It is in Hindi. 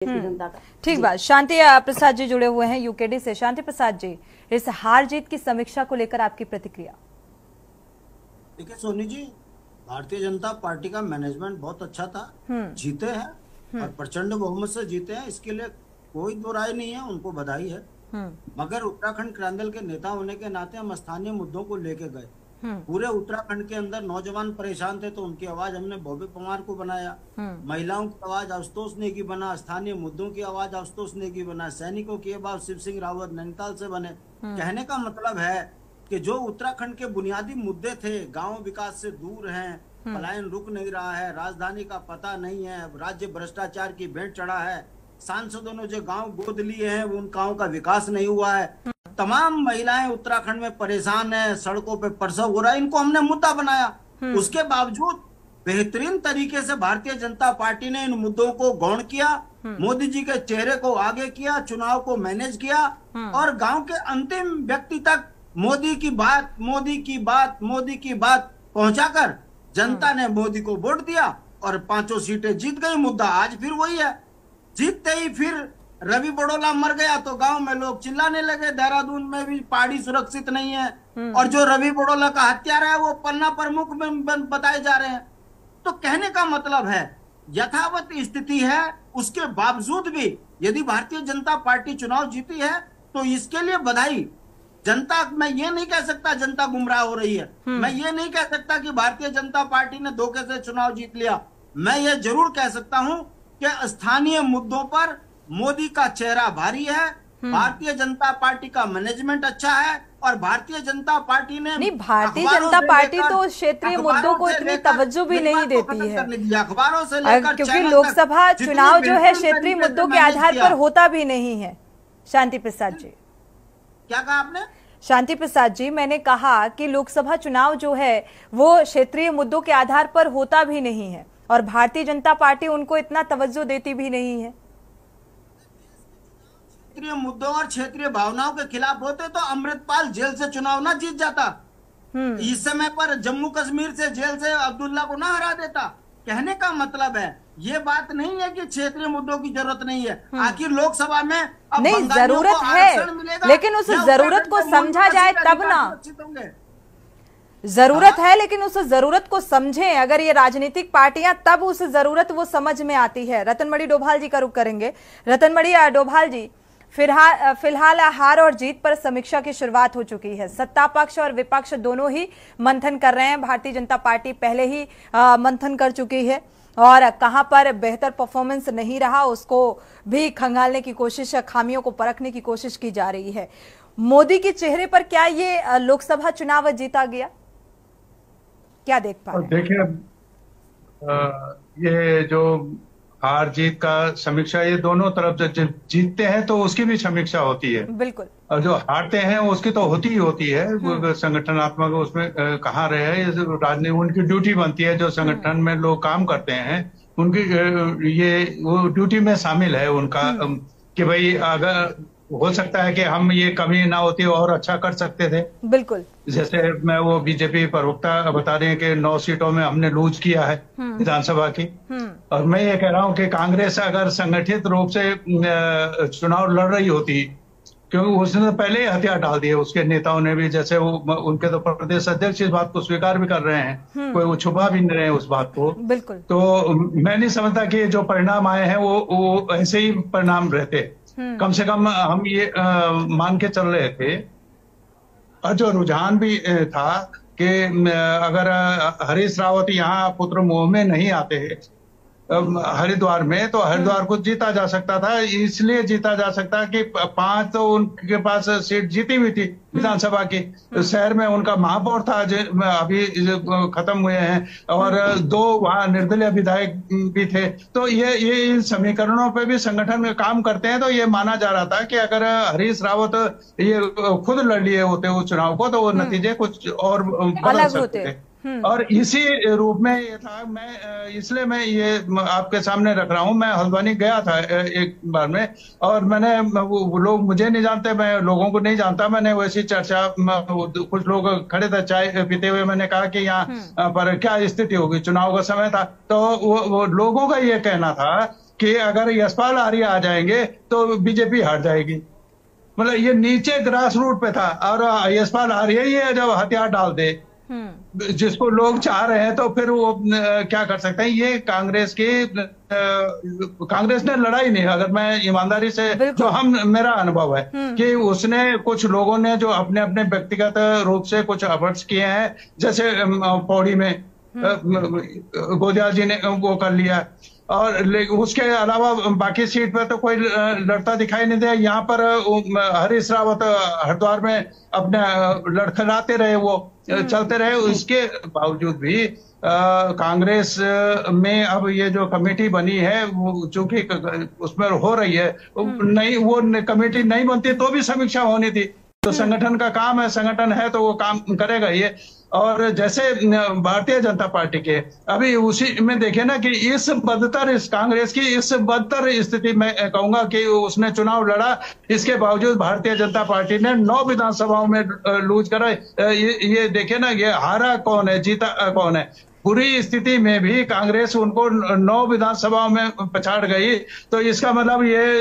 जनता का। ठीक बात। शांति प्रसाद जी जुड़े हुए हैं यूकेडी से। शांति प्रसाद जी, इस हार जीत की समीक्षा को लेकर आपकी प्रतिक्रिया? देखिए सोनी जी, भारतीय जनता पार्टी का मैनेजमेंट बहुत अच्छा था। जीते हैं और प्रचंड बहुमत से जीते हैं, इसके लिए कोई दो राय नहीं है, उनको बधाई है। मगर उत्तराखंड क्रांति दल के नेता होने के नाते हम स्थानीय मुद्दों को लेके गए। पूरे उत्तराखंड के अंदर नौजवान परेशान थे तो उनकी आवाज हमने बॉबी परमार को बनाया। महिलाओं की आवाज आशुतोष नेगी बना, स्थानीय मुद्दों की आवाज आशुतोष नेगी बना, सैनिकों की आवाज शिव सिंह रावत नैनीताल से बने। कहने का मतलब है कि जो उत्तराखंड के बुनियादी मुद्दे थे, गांव विकास से दूर हैं, पलायन रुक नहीं रहा है, राजधानी का पता नहीं है, राज्य भ्रष्टाचार की भेंट चढ़ा है, सांसदों ने जो गांव गोद लिए हैं उन गांव का विकास नहीं हुआ है, तमाम महिलाएं उत्तराखंड में परेशान है, सड़कों पे प्रसव हो रहा है, इनको हमने मुद्दा बनाया। उसके बावजूद बेहतरीन तरीके से भारतीय जनता पार्टी ने इन मुद्दों को गौण किया, मोदी जी के चेहरे को आगे किया, चुनाव को मैनेज किया और गांव के अंतिम व्यक्ति तक मोदी की बात पहुंचाकर जनता ने मोदी को वोट दिया और 5 सीटें जीत गई। मुद्दा आज फिर वही है। जीतते ही फिर रवि बड़ोला मर गया तो गांव में लोग चिल्लाने लगे, देहरादून में भी पहाड़ी सुरक्षित नहीं है और जो रवि बड़ोला का हत्यारा है वो पन्ना प्रमुख में बताए जा रहे हैं। तो कहने का मतलब है यथावत स्थिति है, उसके बावजूद भी यदि भारतीय जनता पार्टी चुनाव जीती है तो इसके लिए बधाई। जनता, मैं ये नहीं कह सकता जनता गुमराह हो रही है, मैं ये नहीं कह सकता कि भारतीय जनता पार्टी ने धोखे से चुनाव जीत लिया। मैं ये जरूर कह सकता हूं कि स्थानीय मुद्दों पर मोदी का चेहरा भारी है, भारतीय जनता पार्टी का मैनेजमेंट अच्छा है और भारतीय जनता पार्टी ने नहीं, भारतीय जनता पार्टी तो क्षेत्रीय मुद्दों को इतनी तवज्जो भी नहीं देती है, अखबारों से लेकर, क्योंकि लोकसभा चुनाव जो है क्षेत्रीय मुद्दों के आधार पर होता भी नहीं है। शांति प्रसाद जी, क्या कहा आपने? शांति प्रसाद जी, मैंने कहा कि लोकसभा चुनाव जो है वो क्षेत्रीय मुद्दों के आधार पर होता भी नहीं है और भारतीय जनता पार्टी उनको इतना तवज्जो देती भी नहीं है। क्षेत्रीय मुद्दों और क्षेत्रीय भावनाओं के खिलाफ होते तो अमृतपाल जेल से चुनाव ना जीत जाता। इस समय पर जम्मू कश्मीर से जेल से अब्दुल्ला को ना हरा देता। कहने का मतलब है ये बात नहीं है कि क्षेत्रीय मुद्दों की जरूरत नहीं है। आखिर लोकसभा में अब नहीं, जरूरत है, लेकिन उस जरूरत को समझा जाए तब ना। जरूरत है लेकिन उस जरूरत को समझें अगर ये राजनीतिक पार्टियां, तब उस जरूरत वो समझ में आती है। रतनमणि डोभाल जी का रुख करेंगे। रतनमणि डोभाल जी, फिलहाल हार और जीत पर समीक्षा की शुरुआत हो चुकी है। सत्ता पक्ष और विपक्ष दोनों ही मंथन कर रहे हैं। भारतीय जनता पार्टी पहले ही मंथन कर चुकी है और कहां पर बेहतर परफॉर्मेंस नहीं रहा उसको भी खंगालने की कोशिश, खामियों को परखने की कोशिश की जा रही है। मोदी के चेहरे पर क्या ये लोकसभा चुनाव जीता गया, क्या देख पा रहे हैं? देखिए, ये जो हार जीत का समीक्षा, ये दोनों तरफ से जीतते हैं तो उसकी भी समीक्षा होती है बिल्कुल, और जो हारते हैं उसकी तो होती ही होती है। संगठनात्मक उसमें कहाँ रहे, राजनीति उनकी ड्यूटी बनती है। जो संगठन में लोग काम करते हैं उनकी ये वो ड्यूटी में शामिल है उनका कि भाई अगर हो सकता है कि हम ये कमी ना होती और अच्छा कर सकते थे। बिल्कुल, जैसे मैं वो बीजेपी प्रवक्ता बता रहे हैं कि 9 सीटों में हमने लूज किया है विधानसभा की। और मैं ये कह रहा हूं कि कांग्रेस अगर संगठित रूप से चुनाव लड़ रही होती, क्योंकि उसने तो पहले ही हथियार डाल दिए उसके नेताओं ने भी, जैसे वो उनके तो प्रदेश अध्यक्ष इस बात को स्वीकार भी कर रहे हैं, कोई वो छुपा भी नहीं रहे उस बात को। बिल्कुल, तो मैं नहीं समझता कि जो परिणाम आए हैं वो ऐसे ही परिणाम रहते। कम से कम हम ये मान के चल रहे थे और जो रुझान भी था कि अगर हरीश रावत यहाँ पुत्र मोह में नहीं आते हरिद्वार में, तो हरिद्वार को जीता जा सकता था। इसलिए जीता जा सकता कि 5 तो उनके पास सीट जीती हुई थी विधानसभा की। तो शहर में उनका महापौर था जो अभी खत्म हुए हैं और 2 वहां निर्दलीय विधायक भी थे। तो ये इन समीकरणों पे भी संगठन में काम करते हैं। तो ये माना जा रहा था कि अगर हरीश रावत ये खुद लड़ लिए होते उस चुनाव को तो वो नतीजे कुछ और बदल सकते थे। और इसी रूप में ये था, इसलिए मैं ये आपके सामने रख रहा हूं। मैं हल्द्वानी गया था एक बार में और मैंने, लोग मुझे नहीं जानते, मैं लोगों को नहीं जानता, मैंने वैसी चर्चा, कुछ लोग खड़े थे चाय पीते हुए, मैंने कहा कि यहाँ पर क्या स्थिति होगी, चुनाव का समय था, तो वो लोगों का ये कहना था कि अगर यशपाल आर्य आ जाएंगे तो बीजेपी हार जाएगी। मतलब ये नीचे ग्रास रूट पे था, और यशपाल आर्य ही है जब हथियार डाल दे जिसको लोग चाह रहे हैं, तो फिर वो क्या कर सकते हैं। ये कांग्रेस ने लड़ाई नहीं, अगर मैं ईमानदारी से, जो मेरा अनुभव है कि उसने, कुछ लोगों ने जो अपने अपने व्यक्तिगत रूप से कुछ एफर्ट्स किए हैं, जैसे पौड़ी में गोदिया जी ने वो कर लिया, और उसके अलावा बाकी सीट पर तो कोई लड़ता दिखाई नहीं दिया। यहाँ पर हरीश रावत हरिद्वार में अपने लड़खड़ाते रहे, वो चलते रहे। उसके बावजूद भी कांग्रेस में अब ये जो कमेटी बनी है, वो चूंकि उसमें हो रही है, नहीं, वो कमेटी नहीं बनती तो भी समीक्षा होनी थी। तो संगठन का काम है, संगठन है तो वो काम करेगा ये। और जैसे भारतीय जनता पार्टी के अभी उसी में देखे ना कि इस कांग्रेस की इस बदतर स्थिति में कहूंगा कि उसने चुनाव लड़ा, इसके बावजूद भारतीय जनता पार्टी ने 9 विधानसभाओं में लूज करा। ये देखे ना, ये हारा कौन है, जीता कौन है। बुरी स्थिति में भी कांग्रेस उनको 9 विधानसभाओं में पछाड़ गई। तो इसका मतलब ये